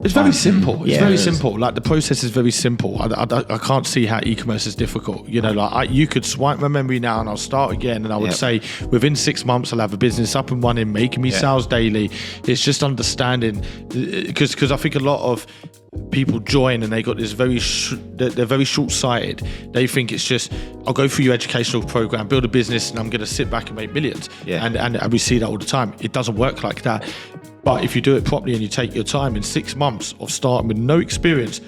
It's very simple. It's very it is. simple. Like the process is very simple. I can't see how e-commerce is difficult. You know, like you could swipe my memory now and I'll start again. And I would say within 6 months, I'll have a business up and running, making me sales daily. It's just understanding, because I think a lot of people join and they got this they're very short-sighted. They think it's just, I'll go through your educational program, build a business, and I'm going to sit back and make millions. And we see that all the time. It doesn't work like that. But if you do it properly and you take your time, in 6 months of starting with no experience,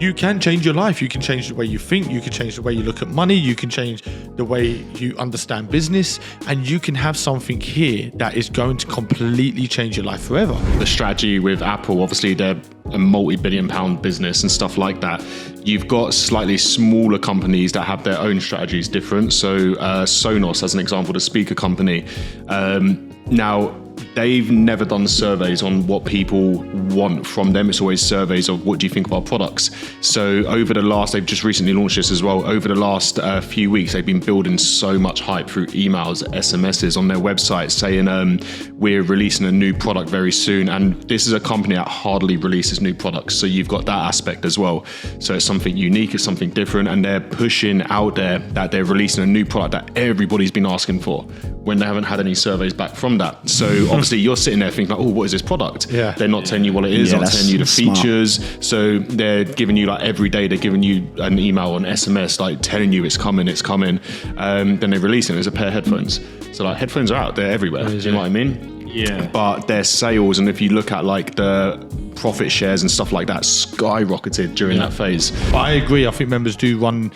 you can change your life. You can change the way you think. You can change the way you look at money. You can change the way you understand business. And you can have something here that is going to completely change your life forever. The strategy with Apple, obviously they're a multi-billion-pound business and stuff like that. You've got slightly smaller companies that have their own strategies different. So Sonos, as an example, the speaker company. Now, they've never done surveys on what people want from them. It's always surveys of what do you think of our products. So they've just recently launched this as well. Over the last few weeks, they've been building so much hype through emails, SMSs on their website saying we're releasing a new product very soon. And this is a company that hardly releases new products. So you've got that aspect as well. So it's something unique, it's something different. And they're pushing out there that they're releasing a new product that everybody's been asking for when they haven't had any surveys back from that. So obviously you're sitting there thinking like, oh, what is this product? They're not telling you what it is, they're not telling you the features. So they're giving you like every day, they're giving you an email or an SMS like telling you it's coming. Then they release it, there's a pair of headphones. So like headphones are out there everywhere, do you know what I mean? Yeah. But their sales, and if you look at like the profit shares and stuff like that, skyrocketed during that phase. But I agree, I think members do run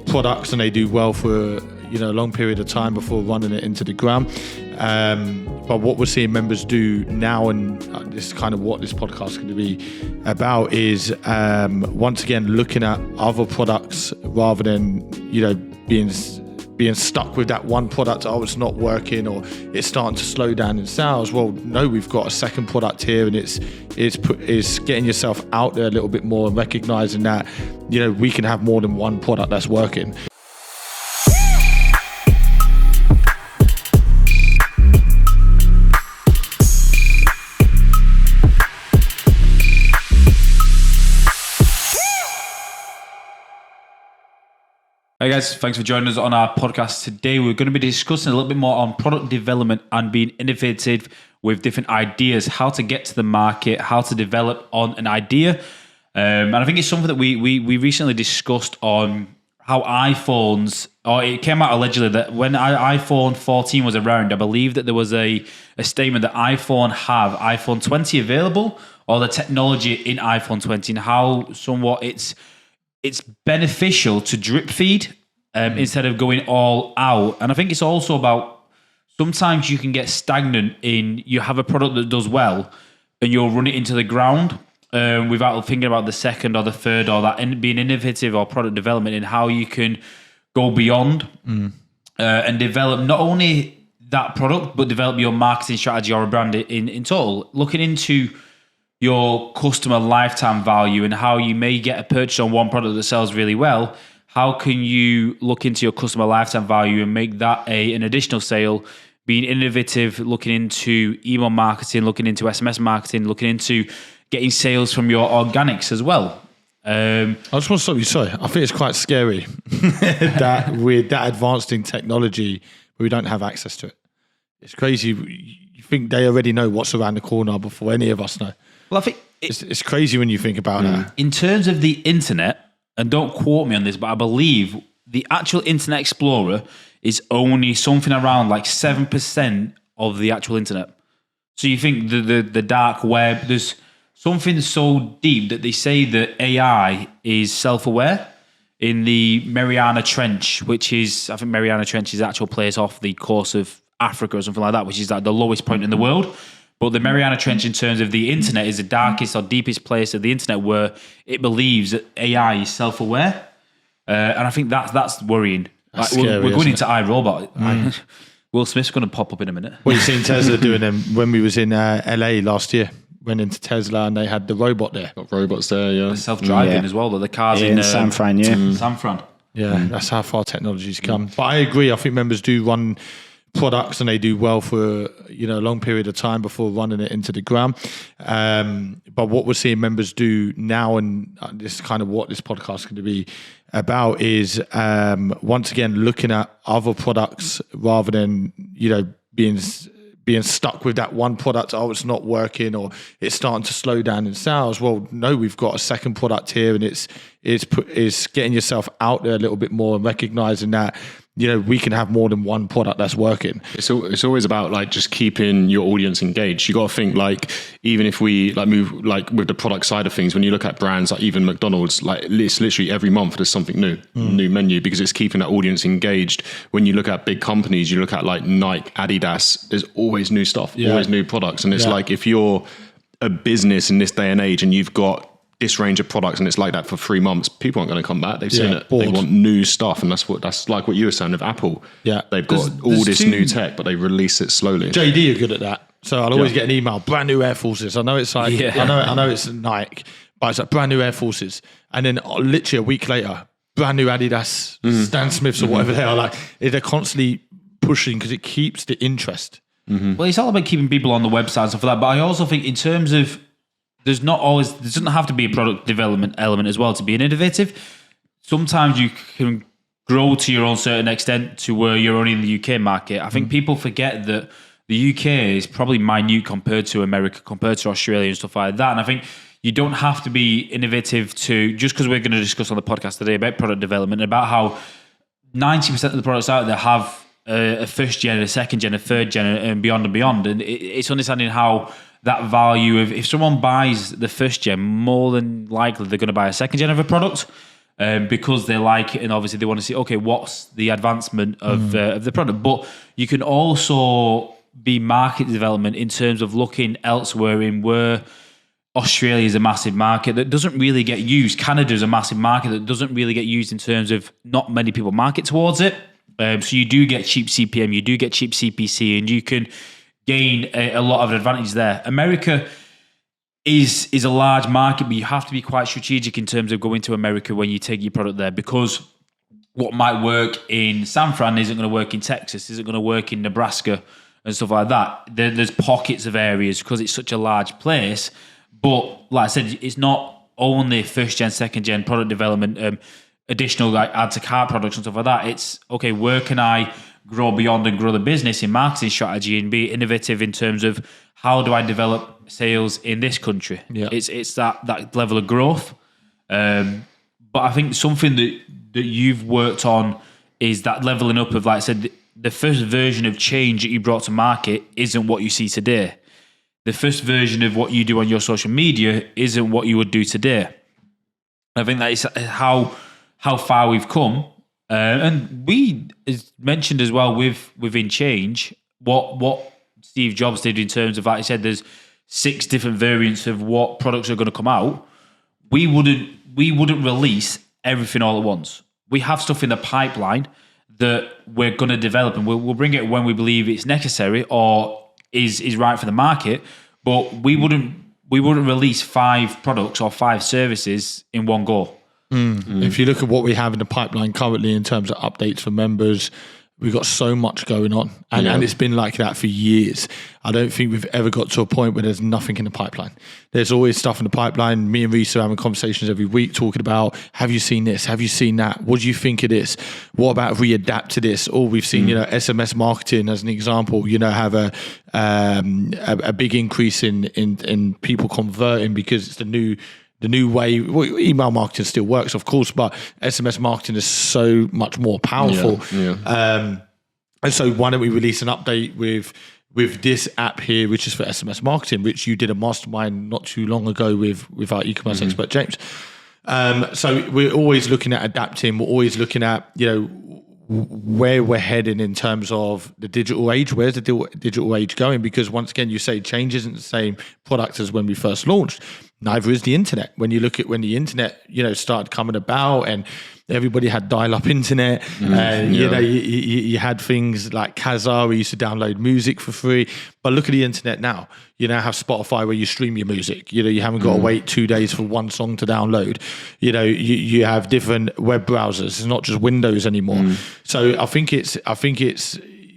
products and they do well for a long period of time before running it into the ground. But what we're seeing members do now, and this is kind of what this podcast is going to be about, is once again looking at other products rather than being stuck with that one product. Oh, it's not working, or it's starting to slow down in sales. Well, no, we've got a second product here, and it's getting yourself out there a little bit more and recognizing that we can have more than one product that's working. Hey guys, thanks for joining us on our podcast today. We're going to be discussing a little bit more on product development and being innovative with different ideas, how to get to the market, how to develop on an idea. And I think it's something that we recently discussed on how iPhones, or it came out allegedly that when iPhone 14 was around, I believe that there was a statement that iPhone 20 available, or the technology in iPhone 20, and how somewhat it's beneficial to drip feed instead of going all out. And I think it's also about, sometimes you can get stagnant in, you have a product that does well and you'll run it into the ground without thinking about the second or the third, or that being innovative or product development in how you can go beyond and develop not only that product, but develop your marketing strategy or a brand in total. Looking into your customer lifetime value and how you may get a purchase on one product that sells really well. How can you look into your customer lifetime value and make that an additional sale? Being innovative, looking into email marketing, looking into SMS marketing, looking into getting sales from your organics as well. I just want to stop you. Sorry, I think it's quite scary that we're that advanced in technology, but we don't have access to it. It's crazy. You think they already know what's around the corner before any of us know. Well, I think it's crazy when you think about that. In terms of the internet, and don't quote me on this, but I believe the actual Internet Explorer is only something around like 7% of the actual internet. So you think the dark web, there's something so deep that they say that AI is self-aware in the Mariana Trench, which is, I think Mariana Trench is the actual place off the coast of Africa or something like that, which is like the lowest point in the world. But the Mariana Trench, in terms of the internet, is the darkest or deepest place of the internet where it believes that AI is self-aware. And I think that's worrying. That's like, scary, we're going into iRobot. Will Smith's going to pop up in a minute. Well, you've seen Tesla doing them when we was in LA last year. Went into Tesla and they had the robot there. Got robots there, yeah. Self-driving as well, though. The cars in San Fran, San Fran. Yeah, that's how far technology's come. But I agree. I think members do run products and they do well for a long period of time before running it into the ground. But what we're seeing members do now, and this is kind of what this podcast is going to be about, is once again looking at other products rather than being stuck with that one product. Oh, it's not working, or it's starting to slow down in sales. Well, no, we've got a second product here, and it's getting yourself out there a little bit more and recognizing that we can have more than one product that's working. It's always about like just keeping your audience engaged. You got to think like, even if we like move like with the product side of things, when you look at brands like even McDonald's, like it's literally every month there's something new menu, because it's keeping that audience engaged. When you look at big companies, you look at like Nike, Adidas, there's always new stuff, always new products. And it's like, if you're a business in this day and age and you've got this range of products and it's like that for 3 months, people aren't going to come back. They've seen it. Bored. They want new stuff, and that's like what you were saying with Apple. Yeah, they've got all this new tech, but they release it slowly. JD are good at that. So I'll always get an email, brand new Air Forces. I know it's like I know it's Nike, but it's like brand new Air Forces, and then literally a week later, brand new Adidas, Stan Smiths or whatever they are. Like they're constantly pushing because it keeps the interest. Well, it's all about keeping people on the website and stuff like that. But I also think in terms of there doesn't have to be a product development element as well to be an innovative. Sometimes you can grow to your own certain extent to where you're only in the UK market. I think people forget that the UK is probably minute compared to America, compared to Australia and stuff like that. And I think you don't have to be innovative just because we're going to discuss on the podcast today about product development, about how 90% of the products out there have a first gen, a second gen, a third gen, and beyond and beyond. And it's understanding how that value of, if someone buys the first gen, more than likely they're going to buy a second gen of a product because they like it, and obviously they want to see, okay, what's the advancement of the product. But you can also be market development in terms of looking elsewhere in where Australia is a massive market that doesn't really get used. Canada is a massive market that doesn't really get used in terms of not many people market towards it. So you do get cheap CPM, you do get cheap CPC, and you can gain a lot of advantage there. America is a large market, but you have to be quite strategic in terms of going to America when you take your product there, because what might work in San Fran isn't going to work in Texas, isn't going to work in Nebraska and stuff like that. There's pockets of areas because it's such a large place. But like I said, it's not only first gen, second gen product development, additional like add to cart products and stuff like that. It's okay, where can I grow beyond and grow the business in marketing strategy and be innovative in terms of how do I develop sales in this country? Yeah. It's that level of growth. But I think something that you've worked on is that leveling up of, like I said, the first version of change that you brought to market isn't what you see today. The first version of what you do on your social media isn't what you would do today. I think that is how far we've come. And we, as mentioned as well within Change, what Steve Jobs did in terms of, like I said, there's 6 different variants of what products are going to come out. We wouldn't release everything all at once. We have stuff in the pipeline that we're going to develop, and we'll bring it when we believe it's necessary or is right for the market. But we wouldn't release 5 products or 5 services in one go. If you look at what we have in the pipeline currently in terms of updates for members, we've got so much going on, and it's been like that for years. I don't think we've ever got to a point where there's nothing in the pipeline. There's always stuff in the pipeline. Me and Reece are having conversations every week talking about, have you seen this? Have you seen that? What do you think of this? What about if we adapt to this? Or we've seen, SMS marketing as an example, have a big increase in people converting because it's the new way. Well, email marketing still works, of course, but SMS marketing is so much more powerful. And so why don't we release an update with this app here, which is for SMS marketing, which you did a mastermind not too long ago with our e-commerce expert, James. So we're always looking at adapting. We're always looking at, where we're heading in terms of the digital age. Where's the digital age going? Because once again, you say change isn't the same product as when we first launched. Neither is the internet. When you look at when the internet, started coming about and everybody had dial-up internet, you had things like Kazaa where you used to download music for free. But look at the internet now. You now have Spotify where you stream your music. You haven't got to wait 2 days for one song to download. You have different web browsers. It's not just Windows anymore. So I think it's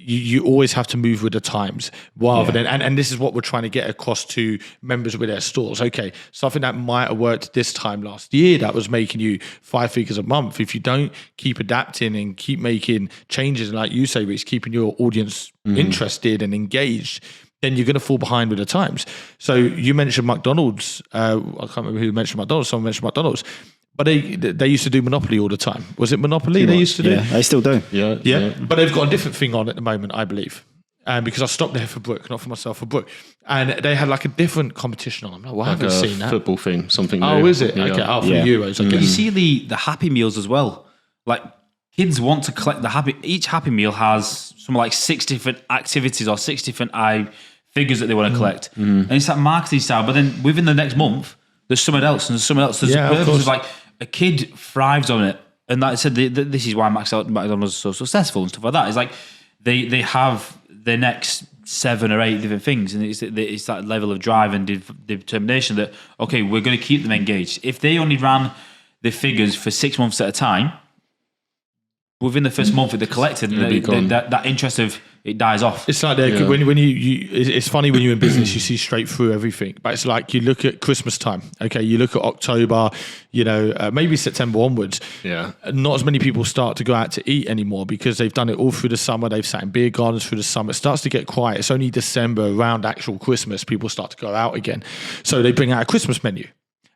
you always have to move with the times rather than, and this is what we're trying to get across to members with their stores. Okay, something that might have worked this time last year that was making you 5 figures a month. If you don't keep adapting and keep making changes, and like you say, Reece, keeping your audience interested and engaged, then you're going to fall behind with the times. So you mentioned McDonald's. I can't remember who mentioned McDonald's. Someone mentioned McDonald's. But they used to do Monopoly all the time. Was it Monopoly they used to do? Yeah, they still do. Yeah. But they've got a different thing on at the moment, I believe. Because I stopped there for Brooke, not for myself, for Brooke. And they had like a different competition on. I'm like, well, I haven't seen that. Football thing, something new. Oh, is it? Yeah. Okay, for the Euros, I guess. You see the Happy Meals as well. Like, kids want to collect each Happy Meal has something like 6 different activities or 6 different figures that they want to collect. And it's that marketing style. But then within the next month, there's something else and there's something else. There's a purpose of like, a kid thrives on it, and like I said, this is why McDonald's is so successful and stuff like that. It's like they have the next 7 or 8 different things, and it's that level of drive and determination that okay, we're going to keep them engaged. If they only ran the figures for 6 months at a time, within the first month they're collected, that interest of it dies off. It's like when you it's funny when you're in business, you see straight through everything. But it's like you look at Christmas time, okay, you look at October, maybe September onwards. Yeah, not as many people start to go out to eat anymore because they've done it all through the summer. They've sat in beer gardens through the summer. It starts to get quiet. It's only December around actual Christmas people start to go out again. So they bring out a Christmas menu,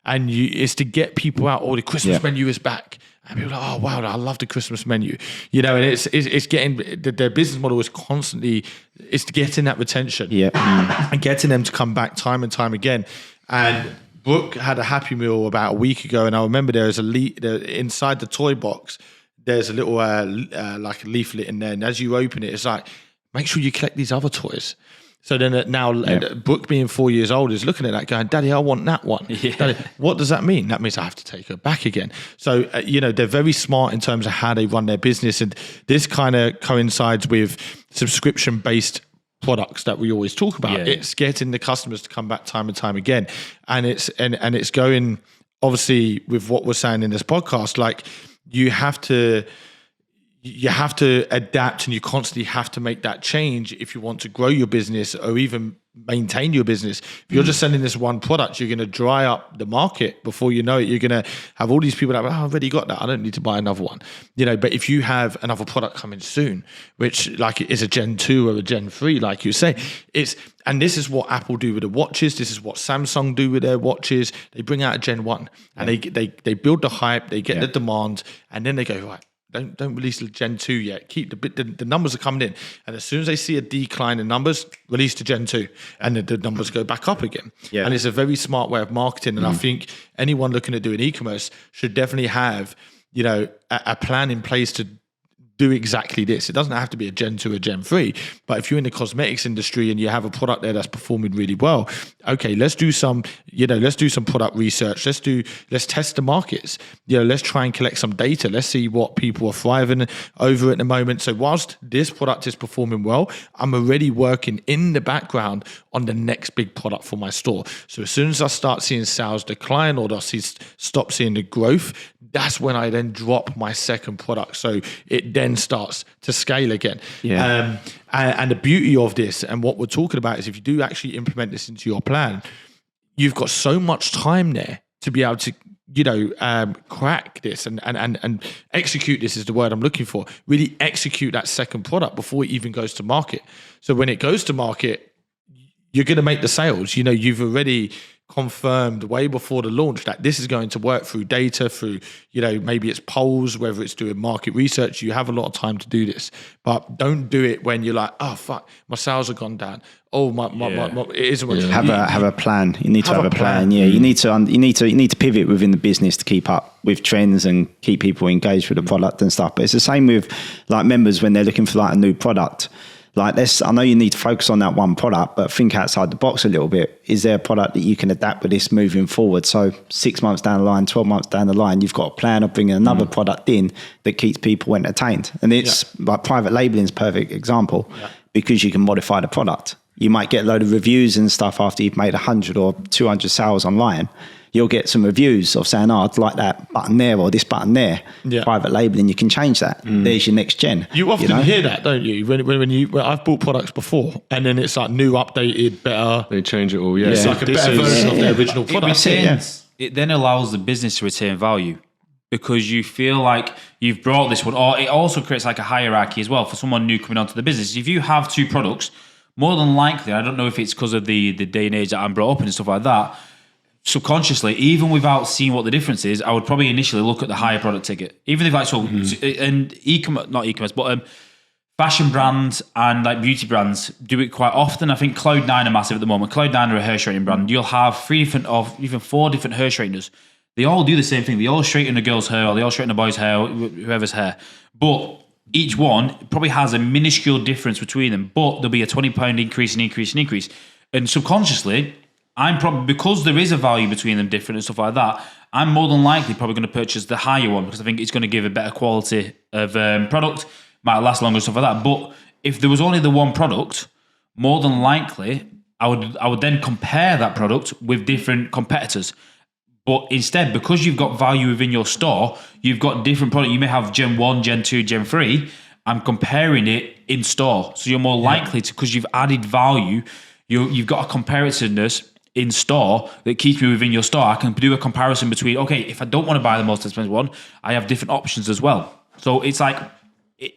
and it's to get people out. The Christmas menu is back. And people are like, oh, wow, I love the Christmas menu. And it's getting, their business model is constantly, it's getting that retention. And getting them to come back time and time again. And Brooke had a Happy Meal about a week ago. And I remember there's inside the toy box, there's a little like a leaflet in there. And as you open it, it's like, make sure you collect these other toys. So then now Brooke being 4 years old is looking at that going, Daddy, I want that one. Daddy, what does that mean? That means I have to take her back again. So, they're very smart in terms of how they run their business. And this kind of coincides with subscription-based products that we always talk about. It's getting the customers to come back time and time again. And it's going, obviously, with what we're saying in this podcast, like you have to adapt, and you constantly have to make that change if you want to grow your business or even maintain your business. If you're just selling this one product, you're going to dry up the market before you know it. You're going to have all these people that I've already got that, I don't need to buy another one. But if you have another product coming soon, which like it is a Gen 2 or a Gen 3, like you say, and this is what Apple do with the watches. This is what Samsung do with their watches. They bring out a Gen 1 and they build the hype, they get the demand, and then they go, right, Don't release the Gen 2 yet. Keep the numbers are coming in, and as soon as they see a decline in numbers, release the Gen 2, and the numbers go back up again. And it's a very smart way of marketing. And I think anyone looking at doing e-commerce should definitely have a plan in place to do exactly this. It doesn't have to be a Gen 2 or Gen 3, but if you're in the cosmetics industry and you have a product there that's performing really well, okay, let's do some product research. Let's test the markets. Let's try and collect some data. Let's see what people are thriving over at the moment. So whilst this product is performing well, I'm already working in the background on the next big product for my store. So as soon as I start seeing sales decline or stop seeing the growth, that's when I then drop my second product. So it then starts to scale again. And the beauty of this and what we're talking about is if you do actually implement this into your plan, you've got so much time there to be able to crack this and execute. This is the word I'm looking for. Really execute that second product before it even goes to market. So when it goes to market, you're going to make the sales. You've already confirmed way before the launch that this is going to work through data, through maybe it's polls, whether it's doing market research. You have a lot of time to do this, but don't do it when you're like, oh fuck, my sales have gone down. Oh my it isn't what have a plan. You need to have a plan. You need to pivot within the business to keep up with trends and keep people engaged with the product and stuff. But it's the same with like members when they're looking for like a new product. Like this, I know you need to focus on that one product, but think outside the box a little bit. Is there a product that you can adapt with this moving forward? So 6 months down the line, 12 months down the line, you've got a plan of bringing another product in that keeps people entertained. And it's like private labeling is a perfect example because you can modify the product. You might get a load of reviews and stuff after you've made 100 or 200 sales online. you'll get some reviews of saying, oh, I'd like that button there or this button there. Yeah. Private labeling, you can change that. There's your next gen. You often hear that, don't you? When I've bought products before, and then it's like new, updated, better. They change it all. Yeah, It's like a better version of the original product. It then allows the business to retain value because you feel like you've brought this one, or it also creates like a hierarchy as well for someone new coming onto the business. If you have 2 products, more than likely, I don't know if it's because of the day and age that I'm brought up in and stuff like that, subconsciously, even without seeing what the difference is, I would probably initially look at the higher product ticket. Even if and not e-commerce, but fashion brands and like beauty brands do it quite often. I think Cloud9 are massive at the moment. Cloud9 are a hair straightening brand. You'll have 4 different hair straighteners. They all do the same thing. They all straighten a girl's hair or they all straighten a boy's hair, whoever's hair. But each one probably has a minuscule difference between them, but there'll be a £20 increase. And subconsciously, I'm probably, because there is a value between them different and stuff like that, I'm more than likely probably going to purchase the higher one because I think it's going to give a better quality of product, might last longer and stuff like that. But if there was only the one product, more than likely, I would then compare that product with different competitors. But instead, because you've got value within your store, you've got different products. You may have Gen 1, Gen 2, Gen 3. I'm comparing it in store. So you're more likely to, because you've added value, you've got a comparativeness in store that keeps me within your store. I can do a comparison between, okay, if I don't want to buy the most expensive one, I have different options as well. So it's like,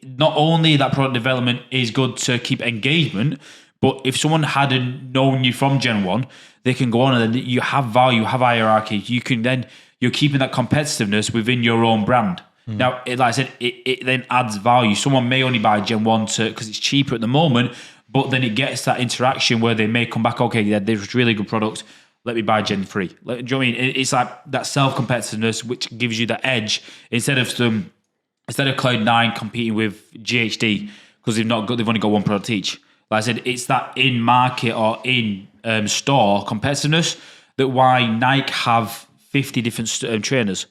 not only that product development is good to keep engagement, but if someone hadn't known you from Gen 1, they can go on and then you have value, have hierarchy. You can then, you're keeping that competitiveness within your own brand. Now, like I said, it then adds value. Someone may only buy Gen 1 because it's cheaper at the moment, but then it gets that interaction where they may come back, okay, yeah, there's really good product. Let me buy Gen 3. Do you know what I mean? It's like that self-competitiveness, which gives you that edge instead of Cloud9 competing with GHD because they've only got one product each. Like I said, it's that in market or in store competitiveness that why Nike have 50 different trainers,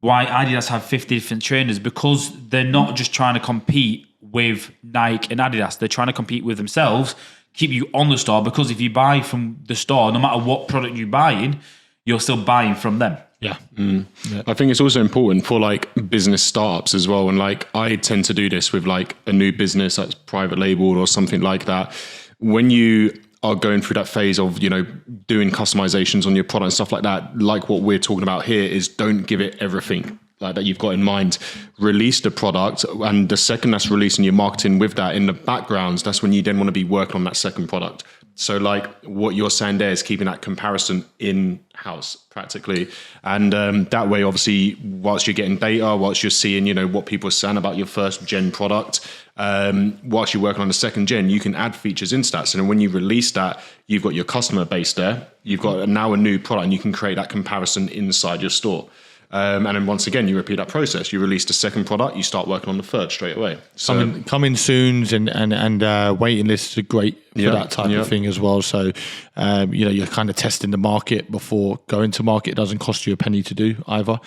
why Adidas have 50 different trainers, because they're not just trying to compete with Nike and Adidas. They're trying to compete with themselves, keep you on the store, because if you buy from the store, no matter what product you're buying, you're still buying from them. Yeah. Yeah. I think it's also important for like business startups as well. And like I tend to do this with like a new business that's private labeled or something like that. When you are going through that phase of, you know, doing customizations on your product and stuff like that, like what we're talking about here, is don't give it everything like that you've got in mind. Release the product, and the second that's releasing your marketing with that in the backgrounds, that's when you then want to be working on that second product. So like what you're saying there is keeping that comparison in-house practically. And that way, obviously, whilst you're getting data, whilst you're seeing, you know, what people are saying about your first gen product, whilst you're working on the second gen, you can add features into that. So then when you release that, you've got your customer base there, you've got now a new product, and you can create that comparison inside your store. And then once again, you repeat that process. You release the second product, you start working on the third straight away. So coming soons and waiting lists are great for that type of thing as well. So, you know, you're kind of testing the market before going to market. It doesn't cost you a penny to do either.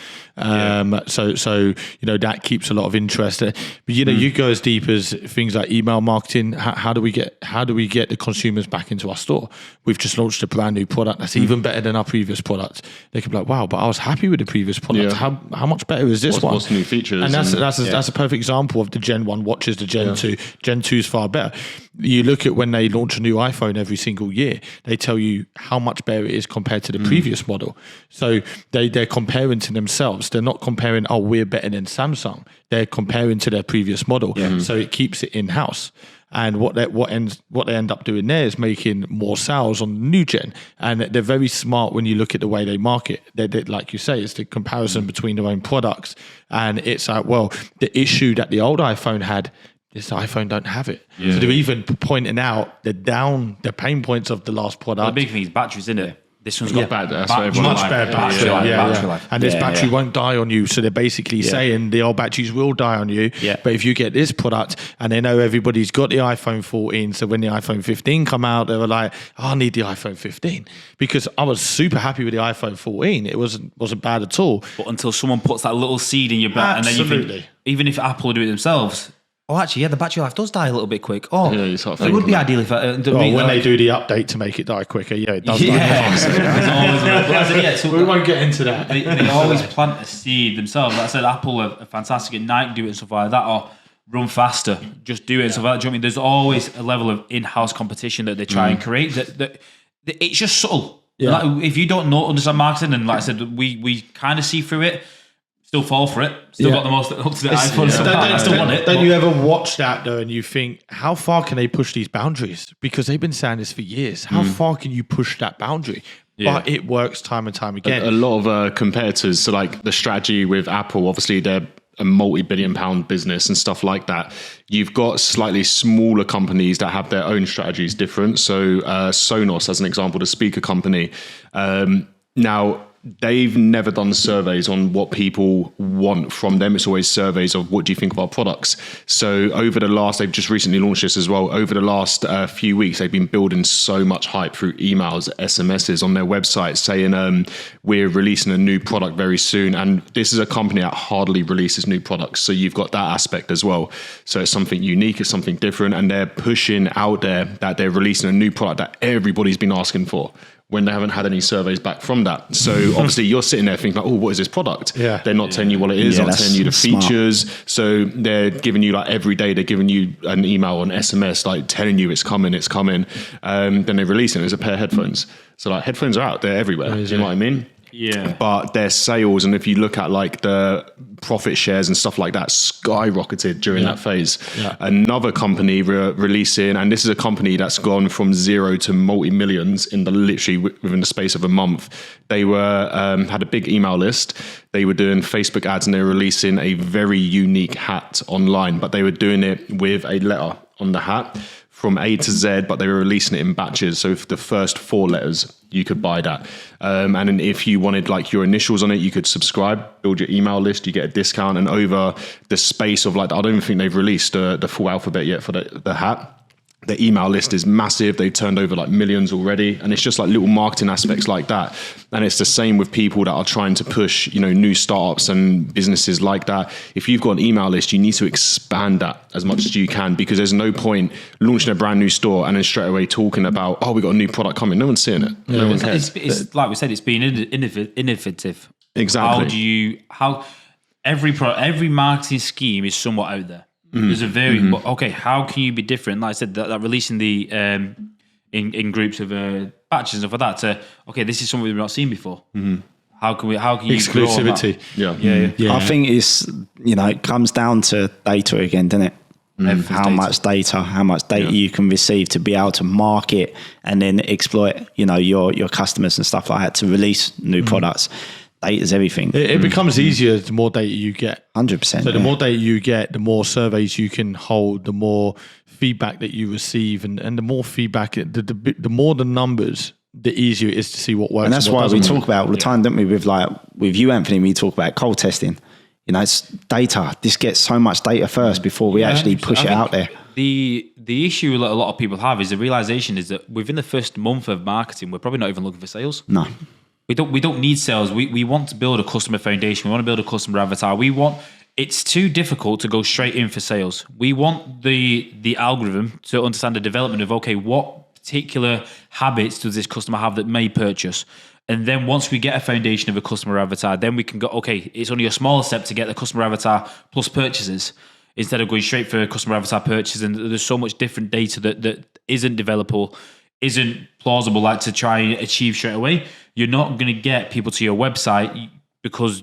So you know, that keeps a lot of interest. But you know, you go as deep as things like email marketing. How do we get the consumers back into our store? We've just launched a brand new product that's even better than our previous product. They could be like, wow, but I was happy with the previous product. Yeah. How much better is this one? What's new features? And that's a perfect example of the Gen 1 watches the Gen 2. Gen 2 is far better. You look at when they launch a new iPhone every single year, they tell you how much better it is compared to the previous model. So they're comparing to themselves. They're not comparing, oh, we're better than Samsung. They're comparing to their previous model. Yeah. So it keeps it in-house. And what they end up doing there is making more sales on the new gen. And they're very smart when you look at the way they market. They like you say, it's the comparison between their own products. And it's like, well, the issue that the old iPhone had, this iPhone don't have it. Yeah. So they're even pointing out the pain points of the last product. The big thing is batteries, isn't it? This one's got much better battery life. And this battery won't die on you. So they're basically saying the old batteries will die on you. Yeah. But if you get this product, and they know everybody's got the iPhone 14, so when the iPhone 15 come out, they were like, oh, I need the iPhone 15. Because I was super happy with the iPhone 14. It wasn't bad at all. But until someone puts that little seed in your back, and then you think, even if Apple do it themselves, oh, actually, yeah, the battery life does die a little bit quick. Oh, Yeah, you sort of it think would be that. ideal if when they do the update to make it die quicker, yeah, it does die faster. We won't get into that. They always plant a seed themselves. Like I said, Apple are fantastic at Nike do it and stuff like that, or run faster, just do it and stuff like that. Do you know what I mean? There's always a level of in-house competition that they try and create. That it's just subtle. Yeah. Like, if you don't understand marketing, and like I said, we kind of see through it. Still fall for it. Still got the most up-to-date iPhone. Still want it. Don't you ever watch that though and you think, how far can they push these boundaries? Because they've been saying this for years. How far can you push that boundary? Yeah. But it works time and time again. A lot of competitors, so like the strategy with Apple, obviously they're a multi-billion pound business and stuff like that. You've got slightly smaller companies that have their own strategies different. So Sonos, as an example, the speaker company. Now, they've never done surveys on what people want from them. It's always surveys of what do you think of our products. So they've just recently launched this as well. Over the last few weeks, they've been building so much hype through emails, SMSs on their website saying we're releasing a new product very soon. And this is a company that hardly releases new products. So you've got that aspect as well. So it's something unique, it's something different. And they're pushing out there that they're releasing a new product that everybody's been asking for, when they haven't had any surveys back from that. So obviously you're sitting there thinking like, oh, what is this product? Yeah. They're not telling you what it is, Yeah, not telling you the smart. features. So they're giving you like every day, they're giving you an email on SMS, like telling you it's coming. Then they release it. There's a pair of headphones. So like headphones are out there everywhere. Do you know what I mean? Yeah. But their sales, and if you look at like the profit shares and stuff like that, skyrocketed during that phase. Yeah. Another company releasing, and this is a company that's gone from zero to multi-millions in literally within the space of a month. They were had a big email list. They were doing Facebook ads, and they were releasing a very unique hat online, but they were doing it with a letter on the hat from A to Z, but they were releasing it in batches. So for the first 4 letters, you could buy that. And then if you wanted like your initials on it, you could subscribe, build your email list, you get a discount. And over the space of like, I don't even think they've released the full alphabet yet for the hat. The email list is massive. They've turned over like millions already. And it's just like little marketing aspects like that. And it's the same with people that are trying to push, new startups and businesses like that. If you've got an email list, you need to expand that as much as you can, because there's no point launching a brand new store and then straight away talking about, oh, we got a new product coming. No one's seeing it. No one cares. It's like we said, it's being innovative. Exactly. Every marketing scheme is somewhat out there. There's a but okay, how can you be different? Like I said, that releasing the in groups of batches and stuff like that. To okay, this is something we've not seen before. How can you Exclusivity. grow on that? Yeah. I think it's, it comes down to data again, doesn't it? How much data you can receive to be able to market and then exploit, your customers and stuff like that to release new products. Data is everything. It becomes easier the more data you get. 100%. So the more data you get, the more surveys you can hold, the more feedback that you receive, and the more feedback, the more the numbers, the easier it is to see what works. And that's why we talk about all the time, don't we? With you, Anthony, we talk about cold testing. It's data. This gets so much data first before we actually push it out there. The issue that a lot of people have is the realization is that within the first month of marketing, we're probably not even looking for sales. No. We don't need sales. We want to build a customer foundation. We want to build a customer avatar. It's too difficult to go straight in for sales. We want the algorithm to understand the development of, okay, what particular habits does this customer have that may purchase? And then once we get a foundation of a customer avatar, then we can go, okay, it's only a smaller step to get the customer avatar plus purchases instead of going straight for customer avatar purchases. And there's so much different data that isn't developable, isn't plausible, like to try and achieve straight away. You're not going to get people to your website because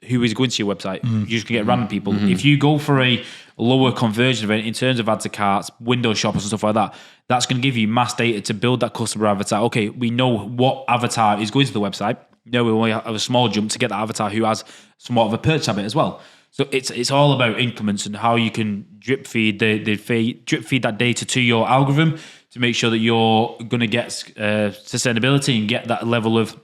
who is going to your website? You're just going to get random people. If you go for a lower conversion event in terms of add to carts, window shoppers and stuff like that, that's going to give you mass data to build that customer avatar. Okay, we know what avatar is going to the website. No, we only have a small jump to get that avatar who has somewhat of a purchase habit as well. So it's all about increments and how you can drip feed that data to your algorithm to make sure that you're going to get sustainability and get that level of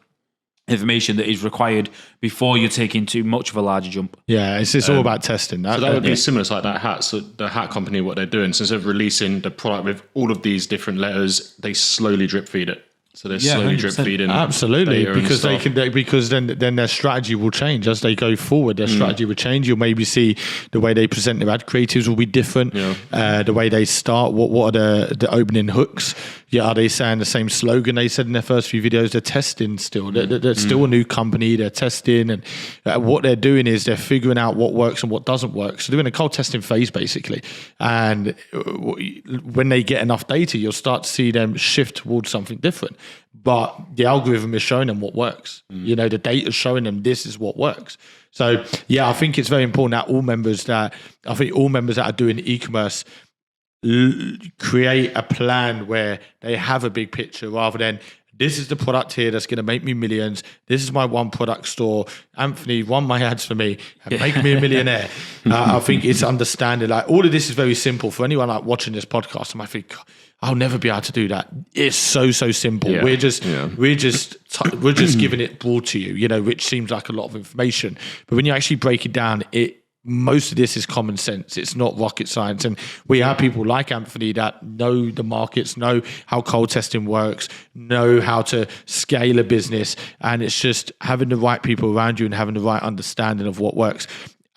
information that is required before you're taking too much of a larger jump. Yeah, it's all about testing. So that would be similar to like that hat. So the hat company, what they're doing, so instead of releasing the product with all of these different letters, they slowly drip feed it. So they're slowly drip 100%. feeding. Absolutely, data and because they stuff. can. Because then their strategy will change as they go forward. Their strategy will change. You'll maybe see the way they present their ad creatives will be different. The way they start. What are the opening hooks? Yeah, are they saying the same slogan they said in their first few videos? They're testing still. They're still a new company. They're testing, and what they're doing is they're figuring out what works and what doesn't work. So they're in a cold testing phase basically. And when they get enough data, you'll start to see them shift towards something different. But the algorithm is showing them what works. You know, the data is showing them this is what works. So yeah, I think it's very important that all members that are doing e-commerce create a plan where they have a big picture rather than this is the product here that's going to make me millions. This is my one product store. Anthony, run my ads for me and make me a millionaire. I think it's understanding. Like all of this is very simple for anyone like watching this podcast. And I think I'll never be able to do that. It's so simple. Yeah. We're just giving it broad to you, you know, which seems like a lot of information. But when you actually break it down, most of this is common sense. It's not rocket science. And we have people like Anthony that know the markets, know how cold testing works, know how to scale a business. And it's just having the right people around you and having the right understanding of what works.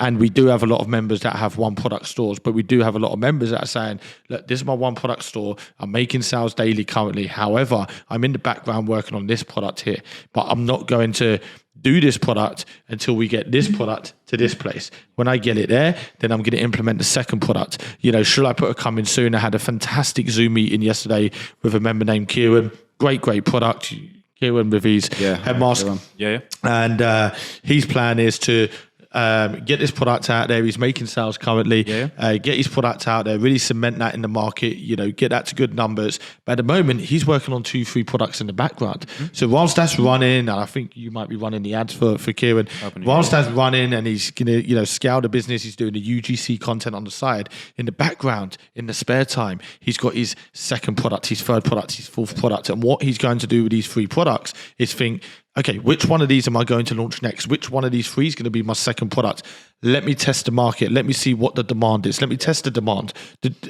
And we do have a lot of members that have one product stores, but we do have a lot of members that are saying, look, this is my one product store. I'm making sales daily currently. However, I'm in the background working on this product here, but I'm not going to do this product until we get this product to this place. When I get it there, then I'm going to implement the second product. You know, should I put a coming soon? I had a fantastic Zoom meeting yesterday with a member named Kieran. Great product. Kieran with his head mask. Yeah. And his plan is to get this product out there. He's making sales currently. Get his product out there, really cement that in the market, you know, get that to good numbers. But at the moment, he's working on 2-3 products in the background. So whilst that's running, and I think you might be running the ads for Kieran, whilst that's running and he's going to, you know, scale the business, he's doing the UGC content on the side. In the background, in the spare time, he's got his second product, his third product, his fourth product. And what he's going to do with these 3 products is think, okay, which one of these am I going to launch next? Which one of these 3 is going to be my second product? Let me test the market. Let me see what the demand is. Let me test the demand.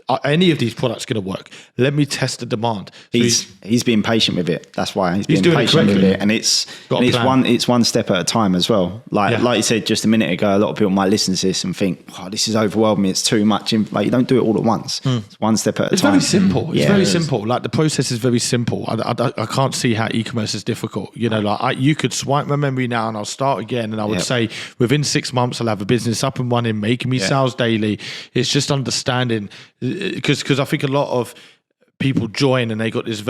Are any of these products going to work? Let me test the demand. So He's being patient with it. That's why he's being doing it patient with correctly. it, and it's one step at a time as well. Like you said just a minute ago, a lot of people might listen to this and think, "Oh, this is overwhelming. It's too much." Like you don't do it all at once. It's one step at a time. It's very simple. It's Yeah, very it is. simple. Like the process is very simple. I can't see how e-commerce is difficult. You know, like you could swipe my memory now and I'll start again, and I would say within 6 months I'll have a business up and running, making me sales daily. It's just understanding, because I think a lot of people join and they got this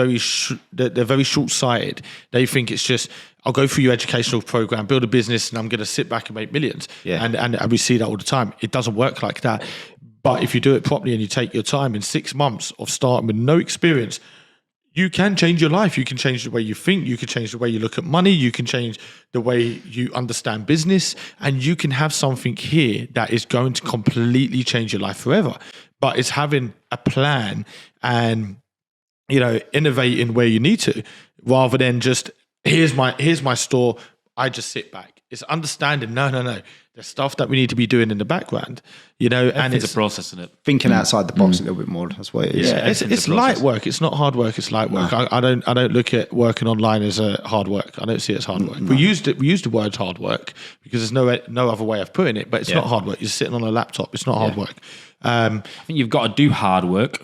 they're very short-sighted. They think it's just, I'll go through your educational program, build a business, and I'm going to sit back and make millions. And we see that all the time. It doesn't work like that. But if you do it properly and you take your time, in 6 months of starting with no experience, you can change your life. You can change the way you think. You can change the way you look at money. You can change the way you understand business. And you can have something here that is going to completely change your life forever. But it's having a plan and, you know, innovating where you need to, rather than just, here's my store. I just sit back. It's understanding, no. There's stuff that we need to be doing in the background, you know, and It's a process, isn't it? Thinking outside the box a little bit more. That's what it is. Yeah, it's light work. It's not hard work. It's light work. I don't look at working online as a hard work. I don't see it as hard work. We used the word hard work because there's no other way of putting it. But it's not hard work. You're sitting on a laptop. It's not hard work. I think you've got to do hard work,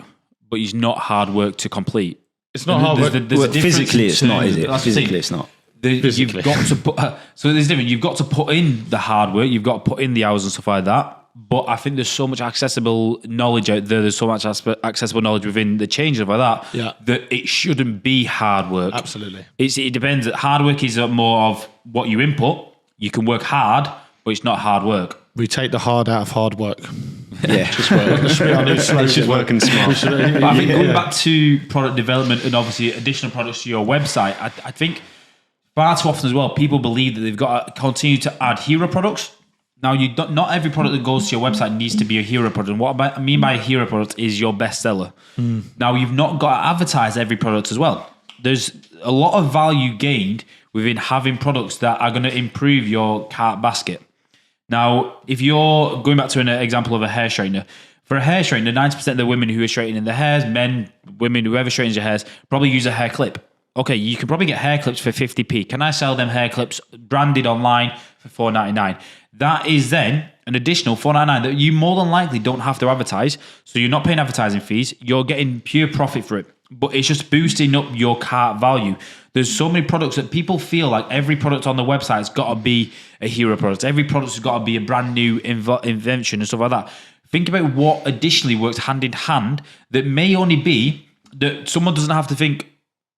but it's not hard work to complete. It's not hard work. There's a difference Physically, it's not, is it? That's the thing. Physically, it's not. You've got to put so there's different. You've got to put in the hard work. You've got to put in the hours and stuff like that. But I think there's so much accessible knowledge out there. There's so much accessible knowledge within the change of like that. That it shouldn't be hard work. Absolutely. It depends. Hard work is more of what you input. You can work hard, but it's not hard work. We take the hard out of hard work. Yeah, Just work. It's just working smart. But I think going back to product development and obviously additional products to your website, I think far too often as well, people believe that they've got to continue to add hero products. Now, not every product that goes to your website needs to be a hero product. And what I mean by a hero product is your bestseller. Now, you've not got to advertise every product as well. There's a lot of value gained within having products that are going to improve your cart basket. Now, if you're going back to an example of a hair straightener, for a hair straightener, 90% of the women who are straightening their hairs, men, women, whoever straightens your hairs, probably use a hair clip. okay, you can probably get hair clips for 50p. Can I sell them hair clips branded online for $4.99? That is then an additional $4.99 that you more than likely don't have to advertise. So you're not paying advertising fees. You're getting pure profit for it. But it's just boosting up your cart value. There's so many products that people feel like every product on the website has got to be a hero product. Every product has got to be a brand new invention and stuff like that. Think about what additionally works hand in hand that may only be that someone doesn't have to think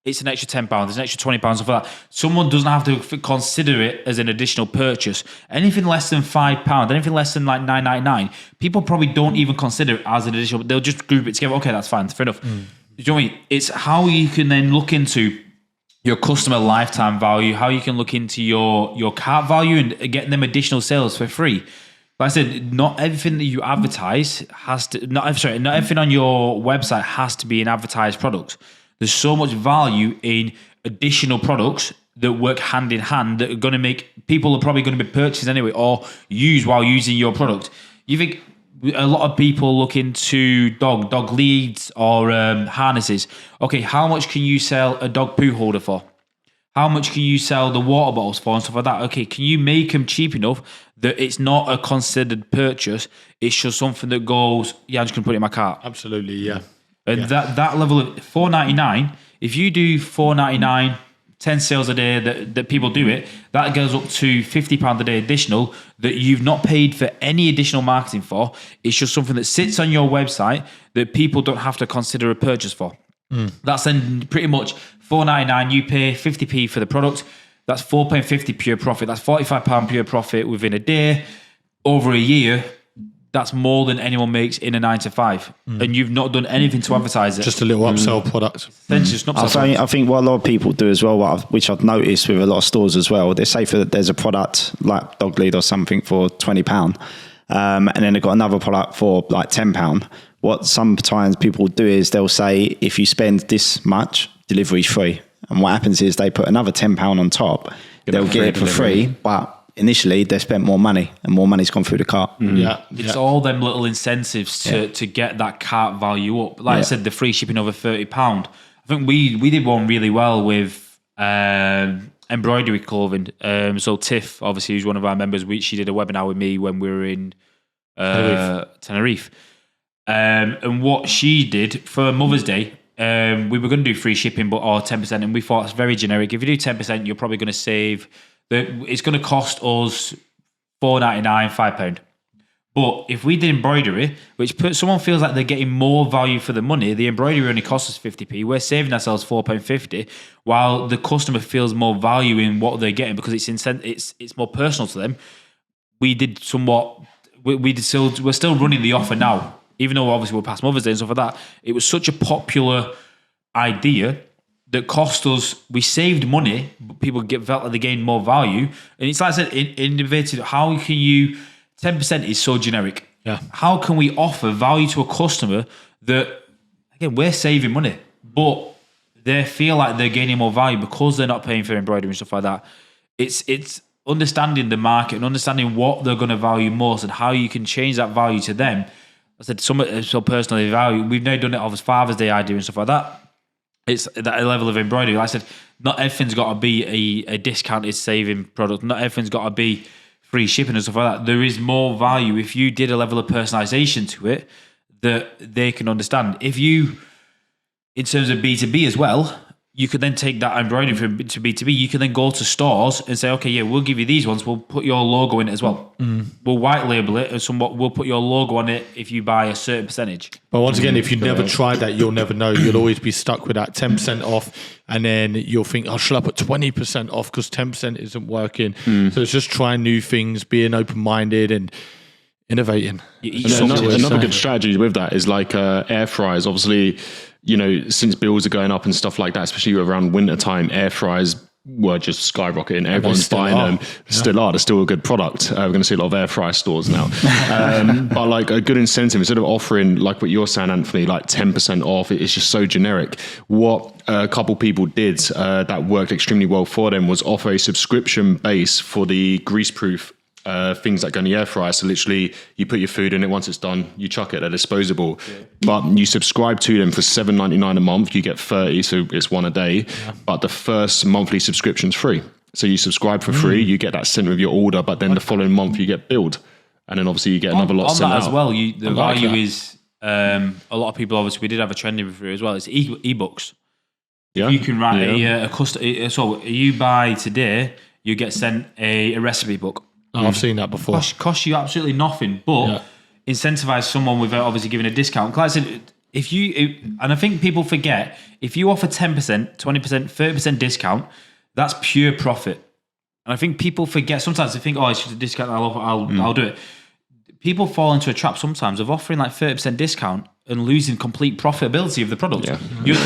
it's an extra £10, it's an extra £20, stuff like that. Someone doesn't have to consider it as an additional purchase. Anything less than £5, anything less than like $9.99, people probably don't even consider it as an additional. They'll just group it together. Okay, that's fine, fair enough. Do you know what I mean? It's how you can then look into your customer lifetime value, how you can look into your cart value and get them additional sales for free. Like I said, not everything that you advertise has to. Not everything on your website has to be an advertised product. There's so much value in additional products that work hand in hand that are going to make people are probably going to be purchased anyway or use while using your product. You think a lot of people look into dog leads or harnesses. Okay, how much can you sell a dog poo holder for? How much can you sell the water bottles for and stuff like that? Okay, can you make them cheap enough that it's not a considered purchase? It's just something that goes, yeah, I'm just going to put it in my cart. Absolutely, yeah. And that level of $4.99, if you do $4.99, 10 sales a day that people do it, that goes up to £50 a day additional that you've not paid for any additional marketing for. It's just something that sits on your website that people don't have to consider a purchase for. That's then pretty much $4.99, you pay 50p for the product. That's £4.50 pure profit. That's £45 pure profit within a day. Over a year, that's more than anyone makes in a 9 to 5. And you've not done anything to advertise it. Just a little upsell product. I think what a lot of people do as well, which I've noticed with a lot of stores as well, they say there's a product like dog lead or something for £20, and then they've got another product for like £10. What sometimes people do is they'll say, if you spend this much, delivery's free. And what happens is they put another £10 on top. They'll get it for free, but initially they spent more money and more money's gone through the cart. It's all them little incentives to get that cart value up. Like I said, the free shipping over £30. I think we did one really well with embroidery clothing. So Tiff, obviously, who's one of our members, she did a webinar with me when we were in Tenerife. And what she did for Mother's Day, we were going to do free shipping or 10%, and we thought it's very generic. If you do 10%, you're probably going to save. It's going to cost us $4.99, £5. But if we did embroidery, which someone feels like they're getting more value for the money, the embroidery only costs us 50p. We're saving ourselves £4.50, while the customer feels more value in what they're getting because it's more personal to them. We did somewhat. We're still running the offer now. Even though obviously we're past Mother's Day and stuff like that, it was such a popular idea that cost us, we saved money, but people felt like they gained more value. And it's like I said, innovative. How can you, 10% is so generic. Yeah. How can we offer value to a customer that, again, we're saving money, but they feel like they're gaining more value because they're not paying for embroidery and stuff like that. It's understanding the market and understanding what they're going to value most and how you can change that value to them. I said, so personally value. We've now done it off as Father's Day idea and stuff like that. It's that level of embroidery. Like I said, not everything's got to be a discounted saving product. Not everything's got to be free shipping and stuff like that. There is more value if you did a level of personalization to it that they can understand. If you, in terms of B2B as well, you could then take that embroidery to B2B. You can then go to stores and say, okay, yeah, we'll give you these ones. We'll put your logo in it as well. We'll white label it and we'll put your logo on it if you buy a certain percentage. But once again, if you never tried that, you'll never know. You'll always be stuck with that 10% off. And then you'll think, oh, shall I put 20% off because 10% isn't working? So it's just trying new things, being open-minded and innovating. Another good strategy with that is like air fryers. Obviously, you know, since bills are going up and stuff like that, especially around winter time, air fryers were just skyrocketing. Everyone's buying them. Still are. They're still a good product. We're going to see a lot of air fryer stores now. But like a good incentive, instead of offering, like what you're saying, Anthony, like 10% off, it's just so generic. What a couple people did that worked extremely well for them was offer a subscription base for the grease-proof things that go in the air fryer. So literally, you put your food in it. Once it's done, you chuck it. They're disposable. Yeah. But you subscribe to them for $7.99 a month. You get 30, so it's one a day. Yeah. But the first monthly subscription's free. So you subscribe for free. You get that sent with your order. But then the following month, you get billed, and then obviously you get another lot sent out. On that as well, the value is a lot of people. Obviously, we did have a trending through as well. It's ebooks. Yeah. You can write a custom. So you buy today, you get sent a recipe book. Oh, I've seen that before. Costs you absolutely nothing, but incentivize someone without obviously giving a discount. Like I said, and I think people forget, if you offer 10%, 20%, 30% discount, that's pure profit. And I think people forget, sometimes they think, it's just a discount, I'll do it. People fall into a trap sometimes of offering like 30% discount and losing complete profitability of the product. Yeah.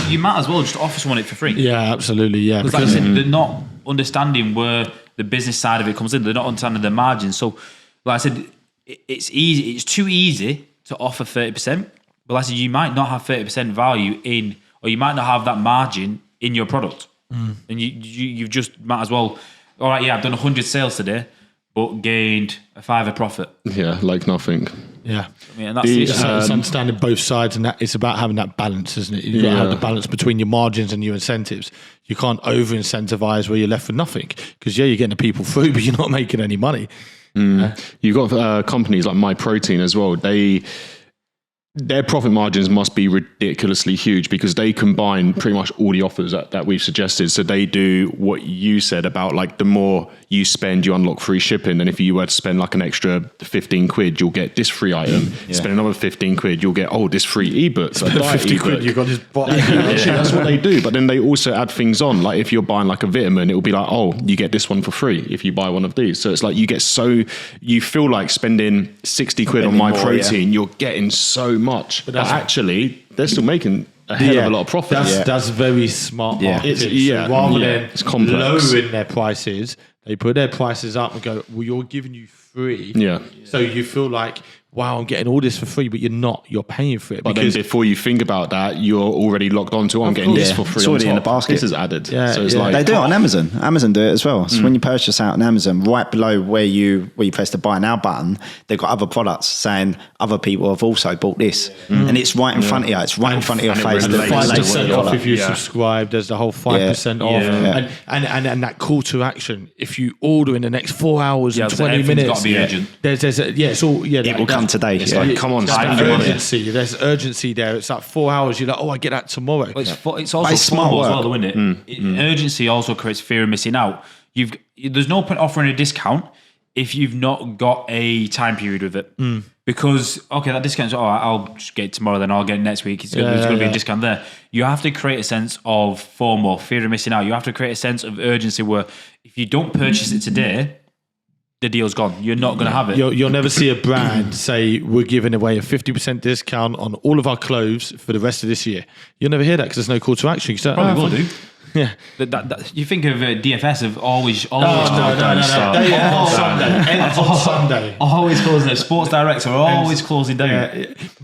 You might as well just offer someone it for free. Yeah, absolutely. Yeah, because like I said, they're not understanding where the business side of it comes in. They're not understanding the margins. So, like I said, it's easy. It's too easy to offer 30%. But like I said, you might not have 30% value in, or you might not have that margin in your product. And you just might as well. All right, I've done 100 sales today, but gained a $5 profit. Yeah, like nothing. Yeah, I mean, and that's it's understanding both sides, and that it's about having that balance, isn't it? You've got to have the balance between your margins and your incentives. You can't over incentivize where you're left with nothing, because you're getting the people through, but you're not making any money. You've got companies like MyProtein as well. Their profit margins must be ridiculously huge, because they combine pretty much all the offers that we've suggested. So they do what you said about, like, the more you spend, you unlock free shipping. And if you were to spend like an extra 15 quid, you'll get this free item. Spend another 15 quid, you'll get, this free ebook. So 50 quid, you've got this bottle. Actually, that's what they do. But then they also add things on. Like, if you're buying like a vitamin, it will be like, you get this one for free if you buy one of these. So it's like you feel like spending 60 quid on MyProtein, you're getting so much. But actually, they're still making a hell of a lot of profit. That's very smart marketing. Rather than lowering their prices, they put their prices up and go, you're giving you free. Yeah. So you feel like, wow, I'm getting all this for free, but you're not. You're paying for it. But then before you think about that, you're already locked onto, I'm getting this for free. It's already in the basket. This is added. Yeah, so it's like, they do it on Amazon. Amazon do it as well. So when you purchase out on Amazon, right below where you press the buy now button, they've got other products saying other people have also bought this. And it's right in front of you. It's right in front of your face. 5% off if you subscribe. There's the whole 5% off. And that call to action. If you order in the next 4 hours and 20 minutes. Got to be urgent. It's all. It will come today. It's like, come on, spend your money. There's urgency there. It's like 4 hours. You're like, I get that tomorrow. Well, it's also smart as well, isn't it? Urgency also creates fear of missing out. There's no point offering a discount if you've not got a time period with it. Because, that discount's, I'll just get it tomorrow, then I'll get it next week. There's going to be a discount there. You have to create a sense of FOMO, fear of missing out. You have to create a sense of urgency where if you don't purchase it today, the deal's gone. You're not going to have it. You'll never see a brand say, we're giving away a 50% discount on all of our clothes for the rest of this year. You'll never hear that because there's no call to action. Probably will do. Yeah. You think of DFS of always no. Sunday. Always closing down. Sports director always closing down.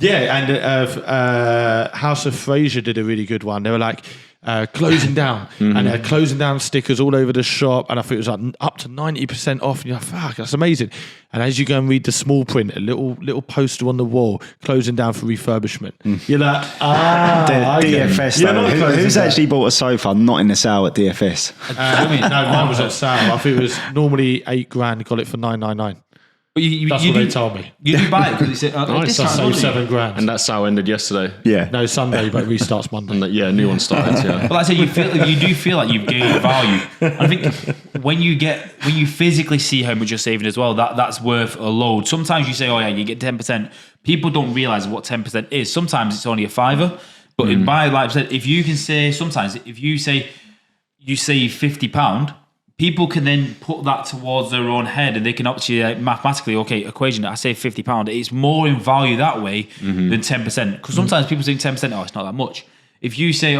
And House of Fraser did a really good one. They were like, closing down, and they're closing down stickers all over the shop, and I think it was like up to 90% off, and you're like, fuck, that's amazing. And as you go and read the small print, a little poster on the wall, closing down for refurbishment. You're like, DFS though. Who's actually bought a sofa not in the sale at DFS? No, mine was on sale. I think it was normally $8,000, got it for $999. But that's what they told me. You do buy it because it's nice, I saved $7,000. And that sale ended yesterday. Yeah. No, Sunday, but it restarts Monday. And new one started. But like I say, you do feel like you've gained value. I think when you physically see how much you're saving as well, that's worth a load. Sometimes you say, you get 10%. People don't realize what 10% is. Sometimes it's only a $5. But like I said, if you can say, sometimes if you say you save £50. People can then put that towards their own head, and they can actually mathematically, equation that I save £50. It's more in value that way than 10%. Because sometimes people think 10%, it's not that much. If you say,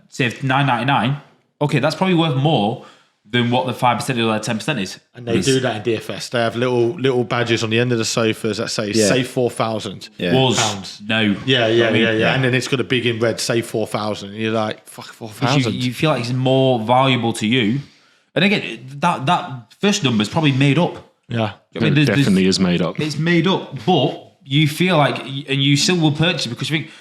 save $9.99, that's probably worth more than what the 5% or the 10% is. And they do that in DFS. They have little badges on the end of the sofas that say save £4,000 pounds. No. Yeah. And then it's got a big in red, save 4,000. And you're like, fuck, 4,000. You feel like it's more valuable to you. And again, that first number is probably made up. Yeah. I mean, It definitely is made up. It's made up, but you feel like, and you still will purchase it because you think,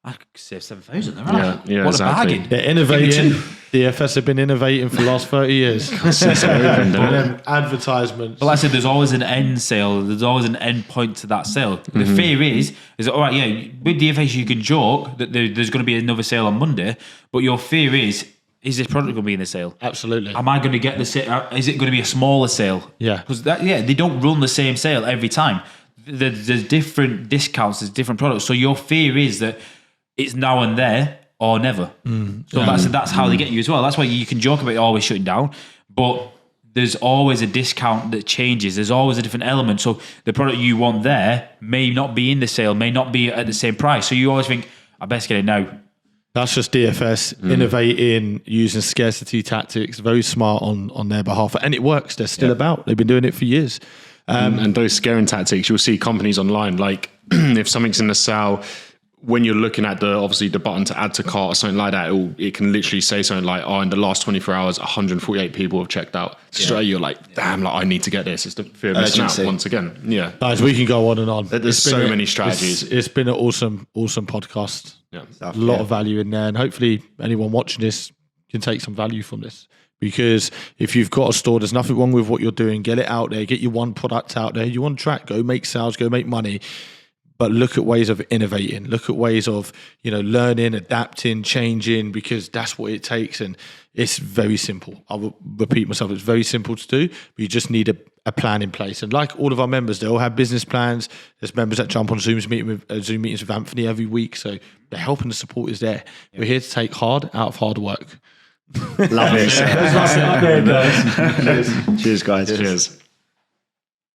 I could save 7,000 there, right? Yeah, What exactly. a bargain. They're innovating. DFS have been innovating for the last 30 years. And then advertisements. But like I said, there's always an end sale. There's always an end point to that sale. The fear is that, all right, yeah, with DFS you can joke that there's going to be another sale on Monday, but your fear is this product going to be in the sale? Absolutely. Am I going to get the sale? Is it going to be a smaller sale? Yeah. Because they don't run the same sale every time. There's different discounts, there's different products. So your fear is that it's now and there or never. So that's how they get you as well. That's why you can joke about it always shutting down, but there's always a discount that changes. There's always a different element. So the product you want there may not be in the sale, may not be at the same price. So you always think, I best get it now. That's just DFS innovating, using scarcity tactics, very smart on their behalf. And it works. They're still about. They've been doing it for years. And those scaring tactics, you'll see companies online, like if something's in the sale, when you're looking at obviously the button to add to cart or something like that, it can literally say something like, oh, in the last 24 hours, 148 people have checked out. Straight, you're like, damn, like I need to get this. It's the fear of missing out once again. Yeah. Guys, we can go on and on. There's so many strategies. It's been an awesome podcast. Yeah. A lot of value in there. And hopefully anyone watching this can take some value from this. Because if you've got a store, there's nothing wrong with what you're doing. Get it out there. Get your one product out there. You on track. Go make sales. Go make money. But look at ways of innovating. Look at ways of, learning, adapting, changing, because that's what it takes. And it's very simple. I will repeat myself. It's very simple to do. But you just need a plan in place. And like all of our members, they all have business plans. There's members that jump on Zoom meetings with Anthony every week. So the help and the support is there. Yeah. We're here to take hard out of hard work. Love it. Cheers, guys. Cheers, guys. Cheers.